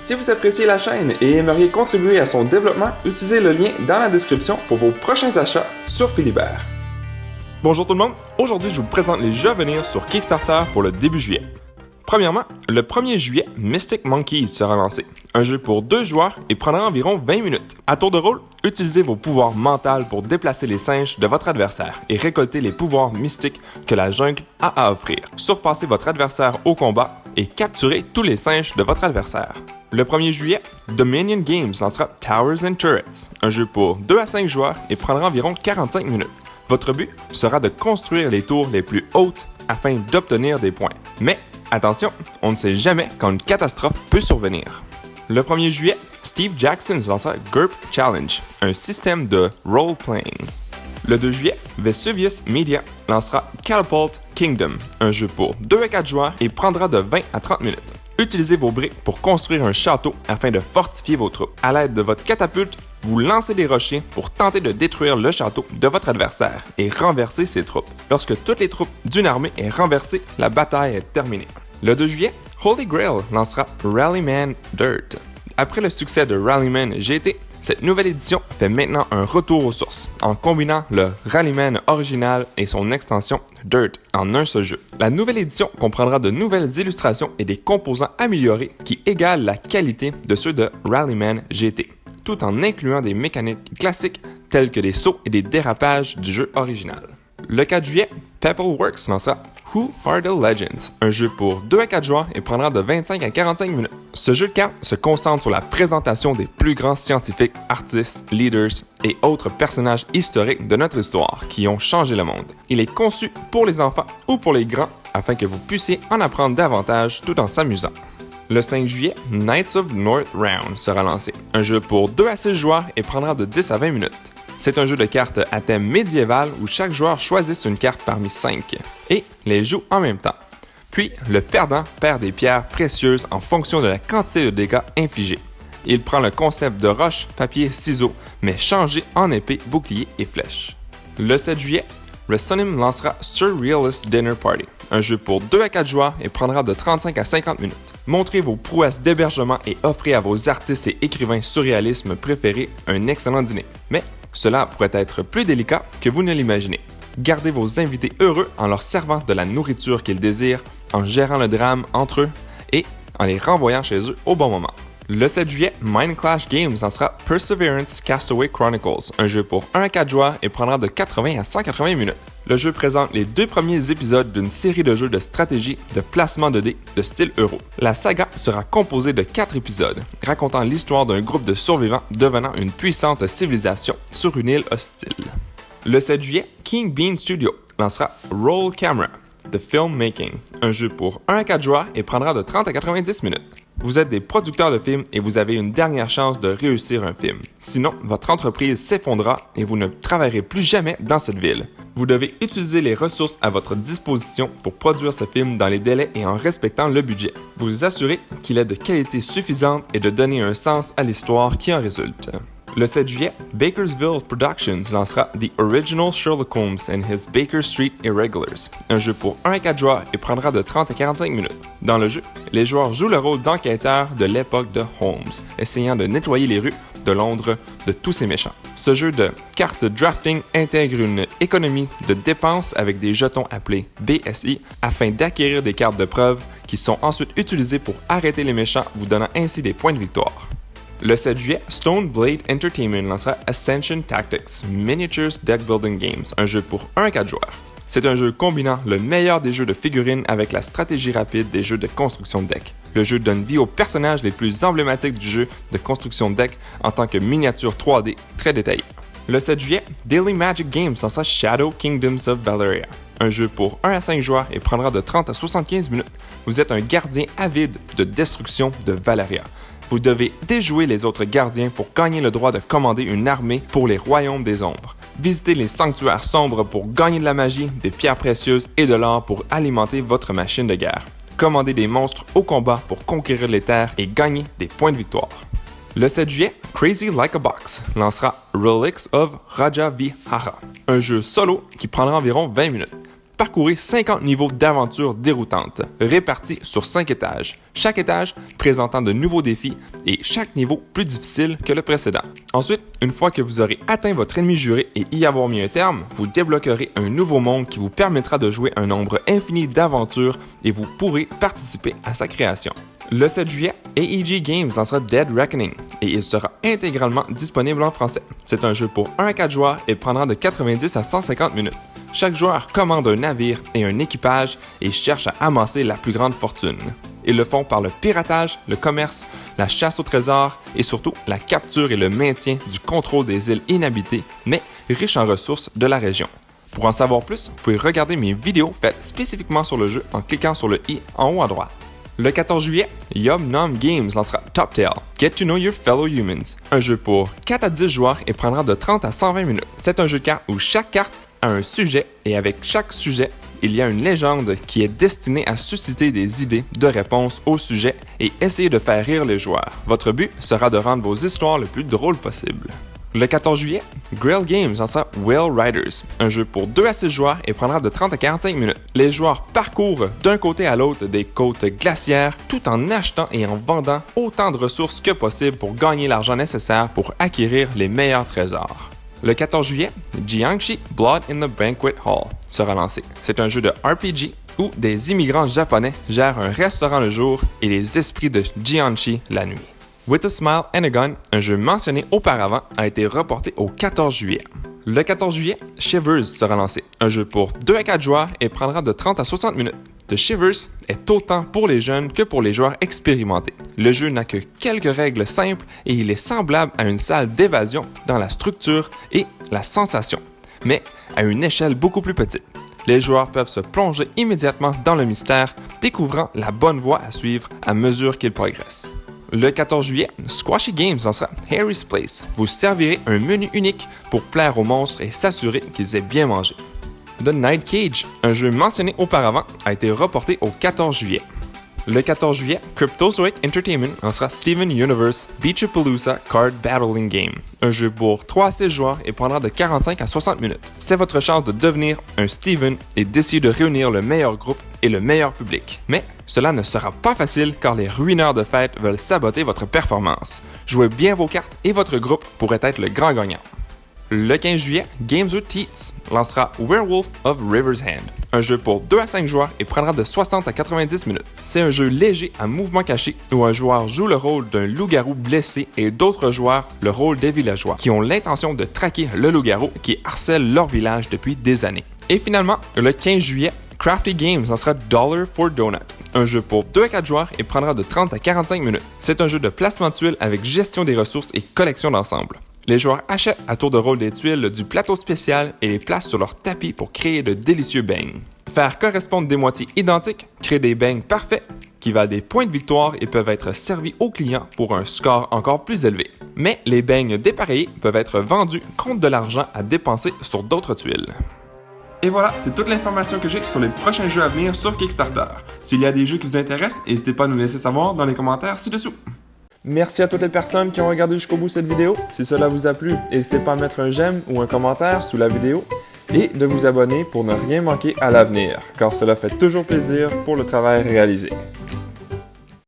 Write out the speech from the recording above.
Si vous appréciez la chaîne et aimeriez contribuer à son développement, utilisez le lien dans la description pour vos prochains achats sur Philibert. Bonjour tout le monde, aujourd'hui je vous présente les jeux à venir sur Kickstarter pour le début juillet. Premièrement, le 1er juillet, Mystic Monkeys sera lancé. Un jeu pour 2 joueurs et prendra environ 20 minutes. À tour de rôle, utilisez vos pouvoirs mentaux pour déplacer les singes de votre adversaire et récolter les pouvoirs mystiques que la jungle a à offrir. Surpassez votre adversaire au combat et capturez tous les singes de votre adversaire. Le 1er juillet, Dominion Games lancera Towers and Turrets, un jeu pour 2 à 5 joueurs et prendra environ 45 minutes. Votre but sera de construire les tours les plus hautes afin d'obtenir des points. Mais attention, on ne sait jamais quand une catastrophe peut survenir. Le 1er juillet, Steve Jackson lancera GURP Challenge, un système de role-playing. Le 2 juillet, Vesuvius Media lancera Catapult Kingdom, un jeu pour 2 à 4 joueurs et prendra de 20 à 30 minutes. Utilisez vos briques pour construire un château afin de fortifier vos troupes. À l'aide de votre catapulte, vous lancez des rochers pour tenter de détruire le château de votre adversaire et renverser ses troupes. Lorsque toutes les troupes d'une armée est renversée, la bataille est terminée. Le 2 juillet, Holy Grail lancera Rallyman Dirt. Après le succès de Rallyman GT, cette nouvelle édition fait maintenant un retour aux sources, en combinant le Rallyman original et son extension Dirt en un seul jeu. La nouvelle édition comprendra de nouvelles illustrations et des composants améliorés qui égalent la qualité de ceux de Rallyman GT, tout en incluant des mécaniques classiques telles que des sauts et des dérapages du jeu original. Le 4 juillet, Pebbleworks lancera Who Are the Legends, un jeu pour 2 à 4 joueurs et prendra de 25 à 45 minutes. Ce jeu de cartes se concentre sur la présentation des plus grands scientifiques, artistes, leaders et autres personnages historiques de notre histoire qui ont changé le monde. Il est conçu pour les enfants ou pour les grands afin que vous puissiez en apprendre davantage tout en s'amusant. Le 5 juillet, Knights of North Round sera lancé, un jeu pour 2 à 6 joueurs et prendra de 10 à 20 minutes. C'est un jeu de cartes à thème médiéval où chaque joueur choisit une carte parmi 5 et les joue en même temps. Puis, le perdant perd des pierres précieuses en fonction de la quantité de dégâts infligés. Il prend le concept de roche, papier, ciseaux, mais changé en épée, bouclier et flèche. Le 7 juillet, Resonim lancera Surrealist Dinner Party, un jeu pour 2 à 4 joueurs et prendra de 35 à 50 minutes. Montrez vos prouesses d'hébergement et offrez à vos artistes et écrivains surréalismes préférés un excellent dîner. Mais cela pourrait être plus délicat que vous ne l'imaginez. Gardez vos invités heureux en leur servant de la nourriture qu'ils désirent, en gérant le drame entre eux et en les renvoyant chez eux au bon moment. Le 7 juillet, Mindclash Games lancera Perseverance Castaway Chronicles, un jeu pour 1 à 4 joueurs et prendra de 80 à 180 minutes. Le jeu présente les 2 premiers épisodes d'une série de jeux de stratégie de placement de dés de style euro. La saga sera composée de 4 épisodes, racontant l'histoire d'un groupe de survivants devenant une puissante civilisation sur une île hostile. Le 7 juillet, King Bean Studio lancera Roll Camera, The Filmmaking, un jeu pour 1 à 4 joueurs et prendra de 30 à 90 minutes. Vous êtes des producteurs de films et vous avez une dernière chance de réussir un film. Sinon, votre entreprise s'effondrera et vous ne travaillerez plus jamais dans cette ville. Vous devez utiliser les ressources à votre disposition pour produire ce film dans les délais et en respectant le budget. Vous assurez qu'il est de qualité suffisante et de donner un sens à l'histoire qui en résulte. Le 7 juillet, Bakersville Productions lancera The Original Sherlock Holmes and His Baker Street Irregulars, un jeu pour 1 à 4 joueurs et prendra de 30 à 45 minutes. Dans le jeu, les joueurs jouent le rôle d'enquêteurs de l'époque de Holmes, essayant de nettoyer les rues de Londres de tous ces méchants. Ce jeu de cartes drafting intègre une économie de dépenses avec des jetons appelés BSI afin d'acquérir des cartes de preuve qui sont ensuite utilisées pour arrêter les méchants, vous donnant ainsi des points de victoire. Le 7 juillet, Stone Blade Entertainment lancera Ascension Tactics Miniatures Deck Building Games, un jeu pour 1 à 4 joueurs. C'est un jeu combinant le meilleur des jeux de figurines avec la stratégie rapide des jeux de construction de deck. Le jeu donne vie aux personnages les plus emblématiques du jeu de construction de deck en tant que miniatures 3D très détaillées. Le 7 juillet, Daily Magic Games lancera Shadow Kingdoms of Valeria, un jeu pour 1 à 5 joueurs et prendra de 30 à 75 minutes. Vous êtes un gardien avide de destruction de Valeria. Vous devez déjouer les autres gardiens pour gagner le droit de commander une armée pour les royaumes des ombres. Visitez les sanctuaires sombres pour gagner de la magie, des pierres précieuses et de l'or pour alimenter votre machine de guerre. Commandez des monstres au combat pour conquérir les terres et gagner des points de victoire. Le 7 juillet, Crazy Like a Box lancera Relics of Rajavihara, un jeu solo qui prendra environ 20 minutes. Parcourez 50 niveaux d'aventures déroutantes, répartis sur 5 étages, chaque étage présentant de nouveaux défis et chaque niveau plus difficile que le précédent. Ensuite, une fois que vous aurez atteint votre ennemi juré et y avoir mis un terme, vous débloquerez un nouveau monde qui vous permettra de jouer un nombre infini d'aventures et vous pourrez participer à sa création. Le 7 juillet, AEG Games lancera Dead Reckoning et il sera intégralement disponible en français. C'est un jeu pour 1 à 4 joueurs et prendra de 90 à 150 minutes. Chaque joueur commande un navire et un équipage et cherche à amasser la plus grande fortune. Ils le font par le piratage, le commerce, la chasse au trésor et surtout la capture et le maintien du contrôle des îles inhabitées, mais riches en ressources de la région. Pour en savoir plus, vous pouvez regarder mes vidéos faites spécifiquement sur le jeu en cliquant sur le i en haut à droite. Le 14 juillet, Yum Nom Games lancera Top Tail, Get to Know Your Fellow Humans, un jeu pour 4 à 10 joueurs et prendra de 30 à 120 minutes. C'est un jeu de cartes où chaque carte a un sujet et avec chaque sujet, il y a une légende qui est destinée à susciter des idées de réponses au sujet et essayer de faire rire les joueurs. Votre but sera de rendre vos histoires le plus drôles possible. Le 14 juillet, Grail Games lancera Whale Riders, un jeu pour 2 à 6 joueurs et prendra de 30 à 45 minutes. Les joueurs parcourent d'un côté à l'autre des côtes glaciaires tout en achetant et en vendant autant de ressources que possible pour gagner l'argent nécessaire pour acquérir les meilleurs trésors. Le 14 juillet, Jiangxi Blood in the Banquet Hall sera lancé. C'est un jeu de RPG où des immigrants japonais gèrent un restaurant le jour et les esprits de Jiangxi la nuit. With a Smile and a Gun, un jeu mentionné auparavant, a été reporté au 14 juillet. Le 14 juillet, Shivers sera lancé, un jeu pour 2 à 4 joueurs et prendra de 30 à 60 minutes. The Shivers est autant pour les jeunes que pour les joueurs expérimentés. Le jeu n'a que quelques règles simples et il est semblable à une salle d'évasion dans la structure et la sensation, mais à une échelle beaucoup plus petite. Les joueurs peuvent se plonger immédiatement dans le mystère, découvrant la bonne voie à suivre à mesure qu'ils progressent. Le 14 juillet, Squashy Games lancera Harry's Place. Vous servirez un menu unique pour plaire aux monstres et s'assurer qu'ils aient bien mangé. The Night Cage, un jeu mentionné auparavant, a été reporté au 14 juillet. Le 14 juillet, Cryptozoic Entertainment lancera Steven Universe Beachapalooza Card Battling Game, un jeu pour 3 à 6 joueurs et prendra de 45 à 60 minutes. C'est votre chance de devenir un Steven et d'essayer de réunir le meilleur groupe et le meilleur public. Mais cela ne sera pas facile car les ruineurs de fête veulent saboter votre performance. Jouez bien vos cartes et votre groupe pourrait être le grand gagnant. Le 15 juillet, Games with Teats lancera Werewolf of River's Hand, un jeu pour 2 à 5 joueurs et prendra de 60 à 90 minutes. C'est un jeu léger à mouvement caché où un joueur joue le rôle d'un loup-garou blessé et d'autres joueurs le rôle des villageois qui ont l'intention de traquer le loup-garou qui harcèle leur village depuis des années. Et finalement, le 15 juillet, Crafty Games lancera Dollar for Donut, un jeu pour 2 à 4 joueurs et prendra de 30 à 45 minutes. C'est un jeu de placement de tuiles avec gestion des ressources et collection d'ensemble. Les joueurs achètent à tour de rôle des tuiles du plateau spécial et les placent sur leur tapis pour créer de délicieux beignes. Faire correspondre des moitiés identiques crée des beignes parfaits qui valent des points de victoire et peuvent être servis aux clients pour un score encore plus élevé. Mais les beignes dépareillés peuvent être vendus contre de l'argent à dépenser sur d'autres tuiles. Et voilà, c'est toute l'information que j'ai sur les prochains jeux à venir sur Kickstarter. S'il y a des jeux qui vous intéressent, n'hésitez pas à nous laisser savoir dans les commentaires ci-dessous. Merci à toutes les personnes qui ont regardé jusqu'au bout cette vidéo. Si cela vous a plu, n'hésitez pas à mettre un j'aime ou un commentaire sous la vidéo et de vous abonner pour ne rien manquer à l'avenir, car cela fait toujours plaisir pour le travail réalisé.